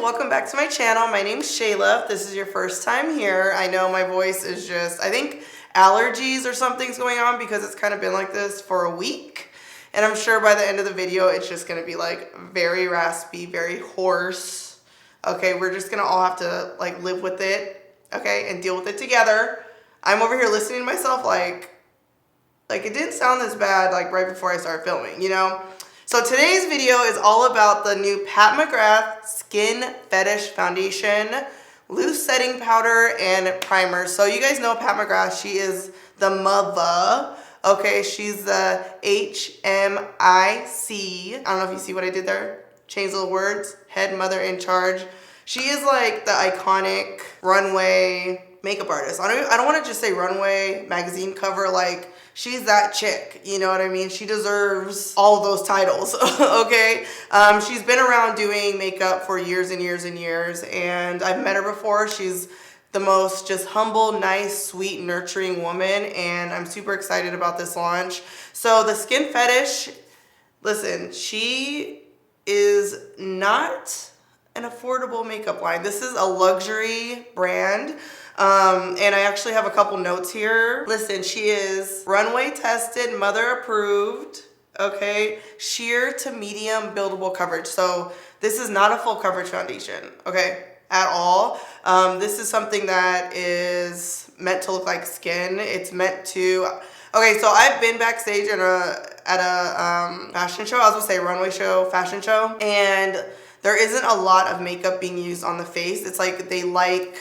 welcome back to my channel. My name's Shayla. If this is your first time here, I know my voice is just, I think allergies or something's going on because it's kind of been like this for a week. And I'm sure by the end of the video, it's just gonna be like very raspy, very hoarse. Okay, we're just gonna all have to like live with it, okay, and deal with it together. I'm over here listening to myself like it didn't sound this bad like right before I started filming, you know? So today's video is all about the new Pat McGrath Skin Fetish Foundation, loose setting powder, and primer. So you guys know Pat McGrath, she is the mother. Okay, she's the HMIC. I don't know if you see what I did there. Change little words. Head mother in charge. She is like the iconic runway makeup artist. I don't want to just say runway magazine cover, like she's that chick, you know what I mean? She deserves all of those titles, okay? She's been around doing makeup for years and years and years, and I've met her before. She's the most just humble, nice, sweet, nurturing woman, and I'm super excited about this launch. So the Skin Fetish, listen, she is not an affordable makeup line. This is a luxury brand. And I actually have a couple notes here. Listen, she is runway tested, mother approved, okay? Sheer to medium buildable coverage. So this is not a full coverage foundation, okay, at all. This is something that is meant to look like skin. It's meant to, okay, so I've been backstage at a fashion show. I was gonna say runway show, fashion show, and there isn't a lot of makeup being used on the face. It's like they like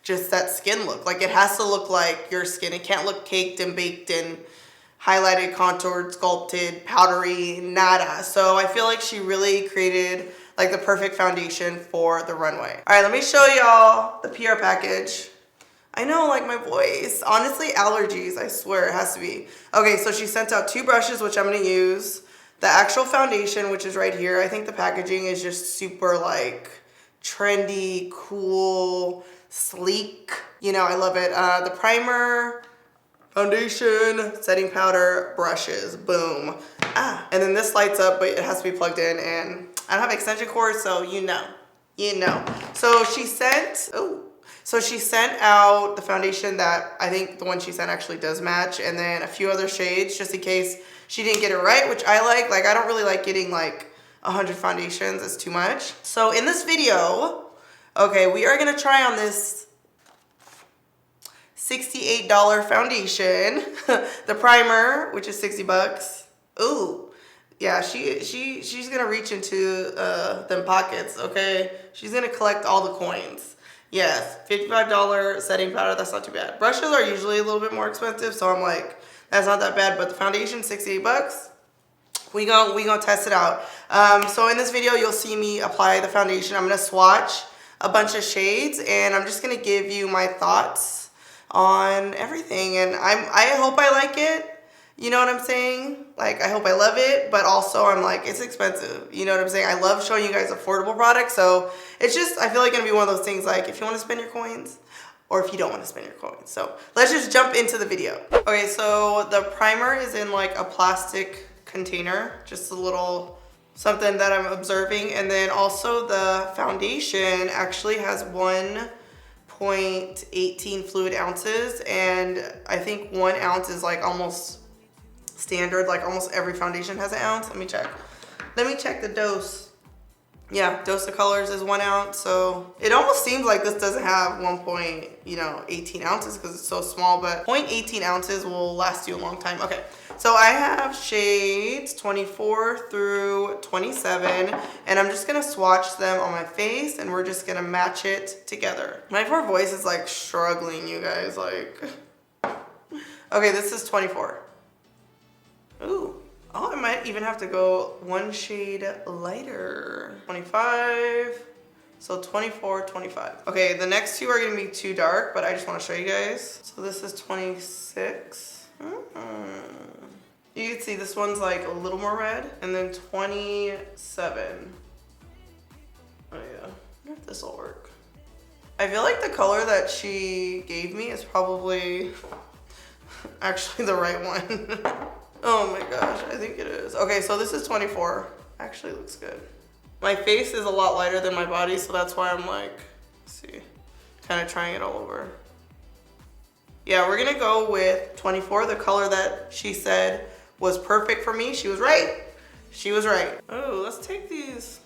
just that skin look. Like it has to look like your skin. It can't look caked and baked and highlighted, contoured, sculpted, powdery, nada. So I feel like she really created like the perfect foundation for the runway. All right, let me show y'all the PR package. I know, like my voice. Honestly, allergies, I swear it has to be. Okay, so she sent out 2 brushes, which I'm gonna use. The actual foundation, which is right here. I think the packaging is just super like trendy, cool, sleek. You know, I love it. The primer, foundation, setting powder, brushes, boom. And then this lights up, but it has to be plugged in, and I don't have extension cords, so you know. So she sent, out the foundation that I think the one she sent actually does match, and then a few other shades just in case she didn't get it right, which I like. Like, I don't really like getting like 100 foundations. It's too much. So in this video, okay, we are gonna try on this $68 foundation, the primer, which is 60 bucks. Ooh, yeah, she's gonna reach into them pockets, okay? She's gonna collect all the coins. Yes, $55 setting powder, that's not too bad. Brushes are usually a little bit more expensive, so I'm like, that's not that bad, but the foundation, 68 bucks. We gonna test it out. So in this video, you'll see me apply the foundation. I'm gonna swatch a bunch of shades, and I'm just gonna give you my thoughts on everything. And I hope I like it. You know what I'm saying? Like, I hope I love it, but also I'm like, it's expensive. You know what I'm saying? I love showing you guys affordable products. So it's just, I feel like gonna be one of those things like, if you wanna spend your coins, or if you don't want to spend your coins. So let's just jump into the video. Okay, so the primer is in like a plastic container, just a little something that I'm observing. And then also the foundation actually has 1.18 fluid ounces. And I think 1 ounce is like almost standard, like almost every foundation has an ounce. Let me check the dose. Yeah, dose of colors is 1 ounce, so it almost seems like this doesn't have 1.18 ounces because it's so small, but 0.18 ounces will last you a long time. Okay, so I have shades 24 through 27, and I'm just gonna swatch them on my face, and we're just gonna match it together. My poor voice is like struggling, you guys, like. Okay, this is 24. Ooh. Oh, I might even have to go 1 shade lighter. 25, so 24, 25. Okay, the next 2 are gonna be too dark, but I just wanna show you guys. So this is 26. You can see this one's like a little more red, and then 27. Oh yeah, I wonder if this will work. I feel like the color that she gave me is probably actually the right one. Oh my gosh, I think it is. Okay, so this is 24. Actually looks good. My face is a lot lighter than my body, so that's why I'm like, let's see, kind of trying it all over. Yeah, we're gonna go with 24, the color that she said was perfect for me. She was right. She was right. Oh, let's take these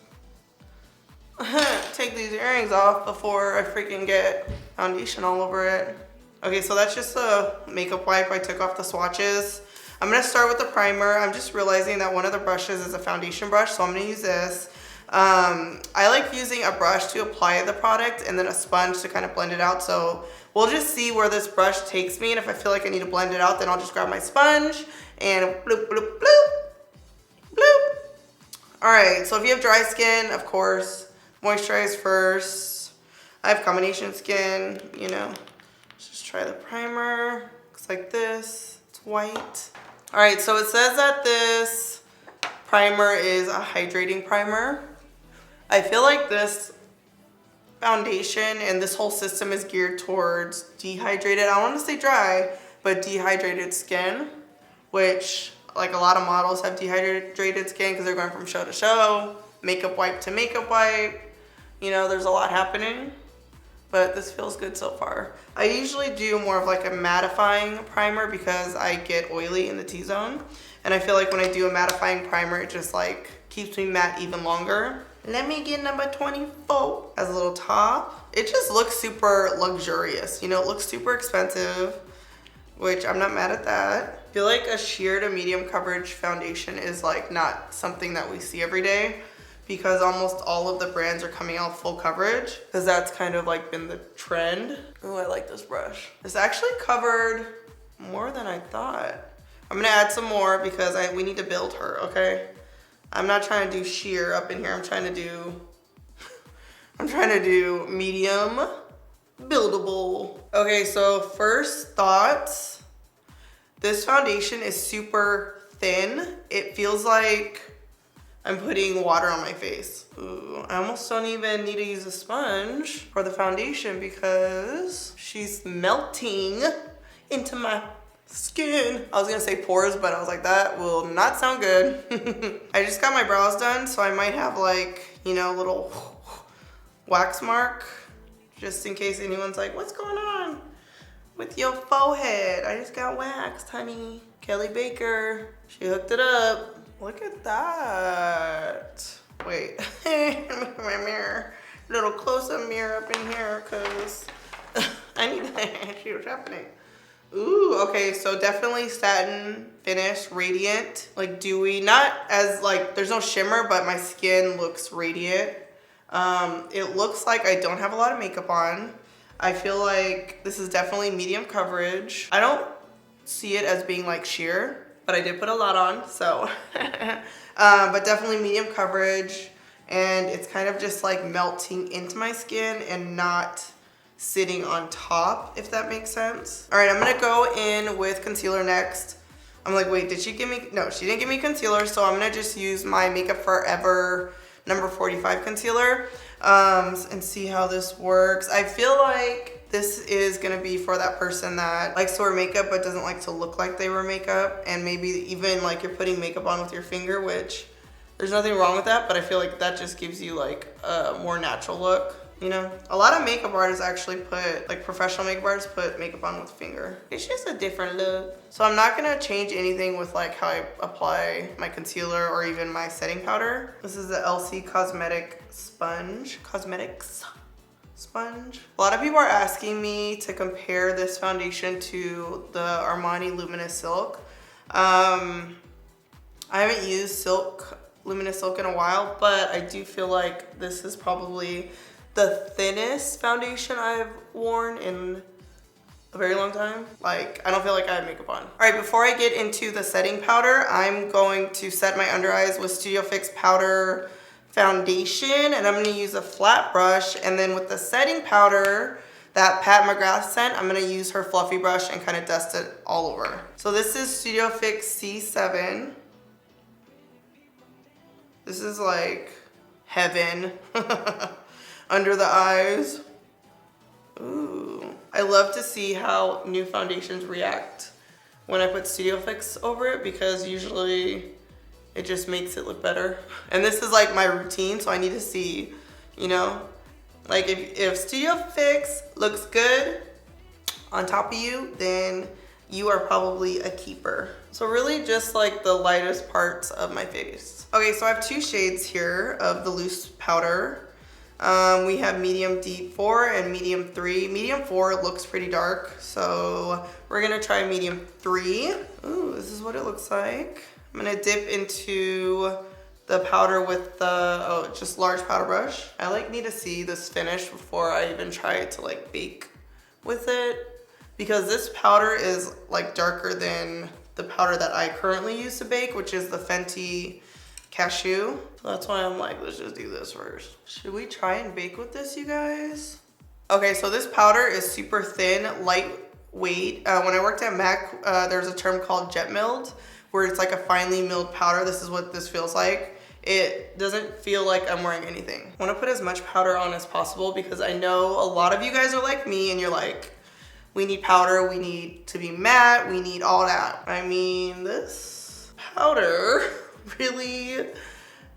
take these earrings off before I freaking get foundation all over it. Okay, so that's just a makeup wipe. I took off the swatches. I'm gonna start with the primer. I'm just realizing that one of the brushes is a foundation brush, so I'm gonna use this. I like using a brush to apply the product and then a sponge to kind of blend it out. So we'll just see where this brush takes me, and if I feel like I need to blend it out, then I'll just grab my sponge and bloop, bloop, bloop, bloop. All right, so if you have dry skin, of course, moisturize first. I have combination skin, you know. Let's just try the primer. Looks like this. It's white. All right, so it says that this primer is a hydrating primer. I feel like this foundation and this whole system is geared towards dehydrated, I don't want to say dry, but dehydrated skin, which like a lot of models have dehydrated skin because they're going from show to show, makeup wipe to makeup wipe. You know, there's a lot happening, but this feels good so far. I usually do more of like a mattifying primer because I get oily in the T-zone. And I feel like when I do a mattifying primer, it just like keeps me matte even longer. Let me get number 24 as a little top. It just looks super luxurious. You know, it looks super expensive, which I'm not mad at that. I feel like a sheer to medium coverage foundation is like not something that we see every day because almost all of the brands are coming out full coverage because that's kind of like been the trend. Oh, I like this brush. It's actually covered more than I thought. I'm gonna add some more because we need to build her, okay? I'm not trying to do sheer up in here. I'm trying to do medium buildable. Okay, so first thoughts. This foundation is super thin. It feels like I'm putting water on my face. Ooh, I almost don't even need to use a sponge for the foundation because she's melting into my skin. I was gonna say pores, but I was like, that will not sound good. I just got my brows done, so I might have like, you know, a little wax mark, just in case anyone's like, what's going on with your forehead? I just got waxed, honey. Kelly Baker, she hooked it up. Look at that. Wait, my mirror. A little close-up mirror up in here, cause I need to see what's happening. Ooh, okay, so definitely satin finish, radiant, like dewy, not as like, there's no shimmer, but my skin looks radiant. It looks like I don't have a lot of makeup on. I feel like this is definitely medium coverage. I don't see it as being like sheer, but I did put a lot on, so. But definitely medium coverage, and it's kind of just like melting into my skin and not sitting on top, if that makes sense. All right, I'm gonna go in with concealer next. I'm like, wait, did she give me, no, she didn't give me concealer, so I'm gonna just use my Makeup Forever number 45 concealer and see how this works. I feel like this is gonna be for that person that likes to wear makeup but doesn't like to look like they wear makeup, and maybe even like you're putting makeup on with your finger, which there's nothing wrong with that, but I feel like that just gives you like a more natural look. You know, a lot of makeup artists actually put, like professional makeup artists put makeup on with a finger. It's just a different look. So I'm not gonna change anything with like how I apply my concealer or even my setting powder. This is the LC Cosmetics sponge. A lot of people are asking me to compare this foundation to the Armani Luminous Silk. I haven't used Luminous Silk in a while, but I do feel like this is probably the thinnest foundation I've worn in a very long time. Like, I don't feel like I have makeup on. All right, before I get into the setting powder, I'm going to set my under eyes with Studio Fix Powder Foundation, and I'm gonna use a flat brush, and then with the setting powder that Pat McGrath sent, I'm gonna use her fluffy brush and kind of dust it all over. So this is Studio Fix C7. This is like heaven. Under the eyes. Ooh. I love to see how new foundations react when I put Studio Fix over it, because usually it just makes it look better. And this is like my routine, so I need to see, you know, like if Studio Fix looks good on top of you, then you are probably a keeper. So really just like the lightest parts of my face. Okay, so I have 2 shades here of the loose powder. We have medium deep 4 and medium 3. Medium 4 looks pretty dark, so we're gonna try medium 3. Ooh, this is what it looks like. I'm gonna dip into the powder with the, just large powder brush. I like need to see this finish before I even try to like bake with it, because this powder is like darker than the powder that I currently use to bake, which is the Fenty Cashew. So that's why I'm like, let's just do this first. Should we try and bake with this, you guys? Okay, so this powder is super thin, lightweight. When I worked at MAC, there's a term called jet milled, where it's like a finely milled powder. This is what this feels like. It doesn't feel like I'm wearing anything. I wanna put as much powder on as possible because I know a lot of you guys are like me and you're like, we need powder, we need to be matte, we need all that. I mean, this powder really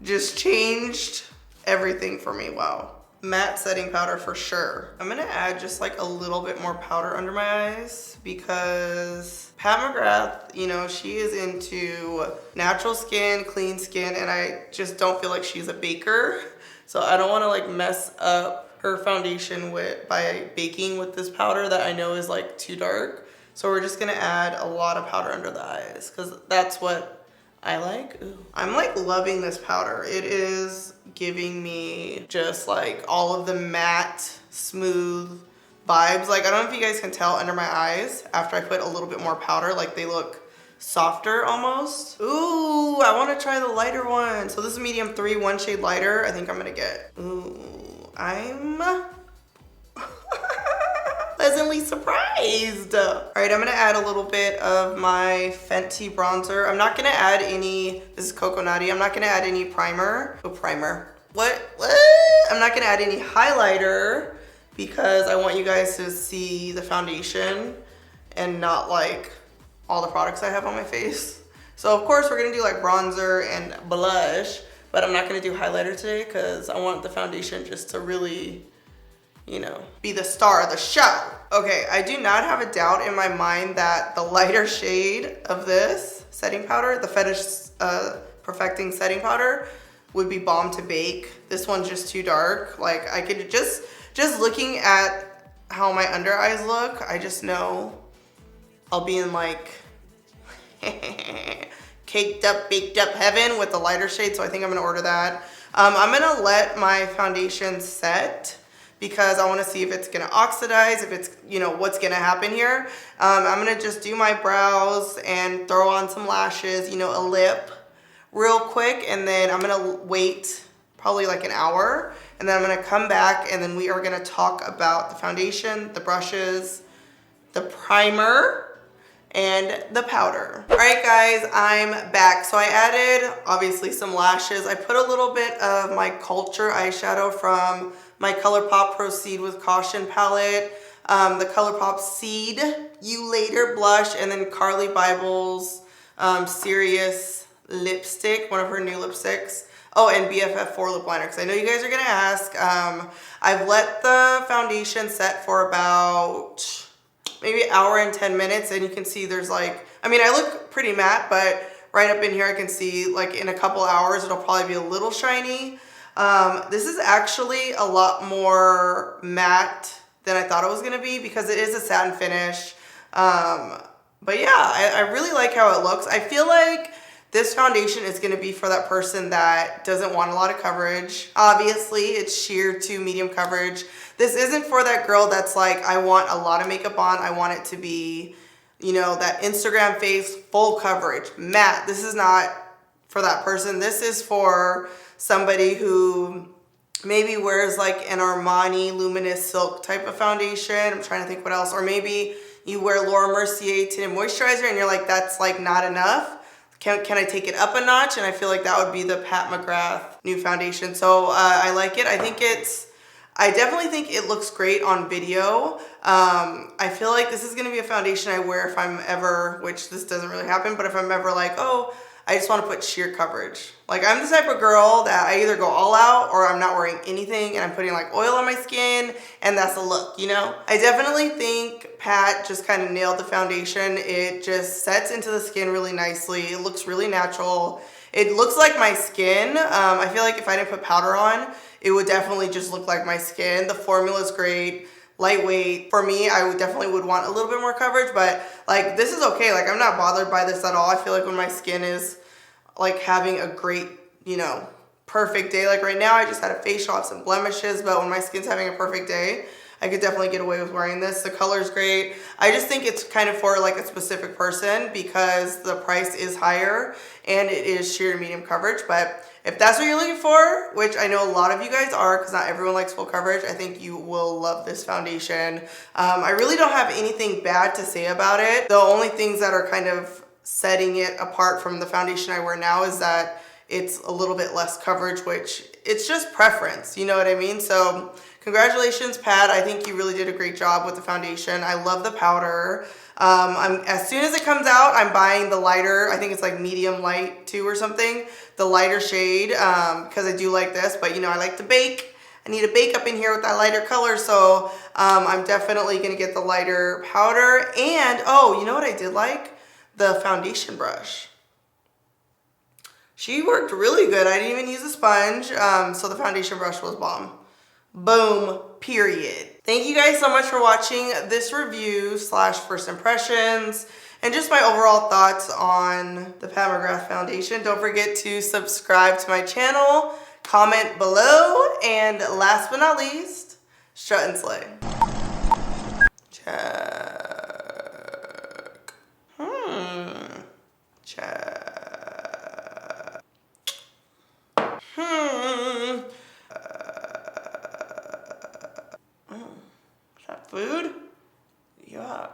just changed everything for me. Wow. Matte setting powder for sure. I'm gonna add just like a little bit more powder under my eyes because Pat McGrath, you know, she is into natural skin, clean skin, and I just don't feel like she's a baker. So I don't wanna like mess up her foundation by baking with this powder that I know is like too dark. So we're just gonna add a lot of powder under the eyes because that's what I like. Ooh. I'm like loving this powder. It is giving me just like all of the matte, smooth vibes. Like I don't know if you guys can tell under my eyes after I put a little bit more powder, like they look softer almost. Ooh, I want to try the lighter one. So this is medium 3, 1 shade lighter. I think I'm gonna get. Ooh, I'm pleasantly surprised. All right, I'm gonna add a little bit of my Fenty bronzer. I'm not gonna add any, this is Coconutty. I'm not gonna add any primer. Oh, primer. What? I'm not gonna add any highlighter because I want you guys to see the foundation and not like all the products I have on my face. So of course we're gonna do like bronzer and blush, but I'm not gonna do highlighter today because I want the foundation just to really, you know, be the star of the show. Okay, I do not have a doubt in my mind that the lighter shade of this setting powder, the Fetish Perfecting Setting Powder, would be bomb to bake. This one's just too dark. Like I could just looking at how my under eyes look, I just know I'll be in like caked up, baked up heaven with the lighter shade. So I think I'm gonna order that. I'm gonna let my foundation set because I want to see if it's gonna oxidize, if it's, you know, what's gonna happen here. I'm gonna just do my brows and throw on some lashes, you know, a lip real quick, and then I'm gonna wait probably like an hour, and then I'm gonna come back and then we are gonna talk about the foundation, the brushes, the primer, and the powder. All right guys, I'm back. So I added obviously some lashes. I put a little bit of my Culture eyeshadow from my ColourPop Proceed with Caution palette, the ColourPop Seed You Later blush, and then Carly Bible's Serious lipstick, one of her new lipsticks. Oh, and BFF4 lip liner, because I know you guys are gonna ask. I've let the foundation set for about maybe an hour and 10 minutes, and you can see there's like, I mean, I look pretty matte, but right up in here I can see like in a couple hours it'll probably be a little shiny. This is actually a lot more matte than I thought it was gonna be because it is a satin finish. But yeah, I really like how it looks. I feel like this foundation is gonna be for that person that doesn't want a lot of coverage. Obviously, it's sheer to medium coverage. This isn't for that girl that's like, I want a lot of makeup on. I want it to be, you know, that Instagram face, full coverage, matte. This is not for that person. This is for somebody who maybe wears like an Armani Luminous Silk type of foundation. I'm trying to think what else. Or maybe you wear Laura Mercier Tinted Moisturizer and you're like, that's like not enough. Can I take it up a notch? And I feel like that would be the Pat McGrath new foundation. So I like it. I definitely think it looks great on video. I feel like this is gonna be a foundation I wear if I'm ever, which this doesn't really happen, but if I'm ever like, oh, I just want to put sheer coverage. Like, I'm the type of girl that I either go all out or I'm not wearing anything and I'm putting like oil on my skin and that's a look, you know? I definitely think Pat just kind of nailed the foundation. It just sets into the skin really nicely. It looks really natural. It looks like my skin. I feel like if I didn't put powder on, it would definitely just look like my skin. The formula is great. Lightweight. For me, I would definitely want a little bit more coverage, but like this is okay. Like I'm not bothered by this at all. I feel like when my skin is like having a great, you know, perfect day. Like right now I just had a facial, I have some blemishes, but when my skin's having a perfect day, I could definitely get away with wearing this. The color is great. I just think it's kind of for like a specific person because the price is higher and it is sheer to medium coverage. But if that's what you're looking for, which I know a lot of you guys are because not everyone likes full coverage, I think you will love this foundation. I really don't have anything bad to say about it. The only things that are kind of setting it apart from the foundation I wear now is that it's a little bit less coverage, which it's just preference, you know what I mean? So congratulations, Pat. I think you really did a great job with the foundation. I love the powder. As soon as it comes out, I'm buying the lighter. I think it's like medium light 2 or something. The lighter shade, because I do like this, but you know, I like to bake. I need a bake up in here with that lighter color, so I'm definitely gonna get the lighter powder. And, oh, you know what I did like? The foundation brush. She worked really good. I didn't even use a sponge, so the foundation brush was bomb. Boom, period. Thank you guys so much for watching this review / first impressions and just my overall thoughts on the Pat McGrath foundation. Don't forget to subscribe to my channel, comment below, and last but not least, strut and slay. Check. Check. Is that food? Yuck.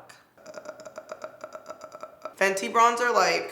Fenty bronzer, like,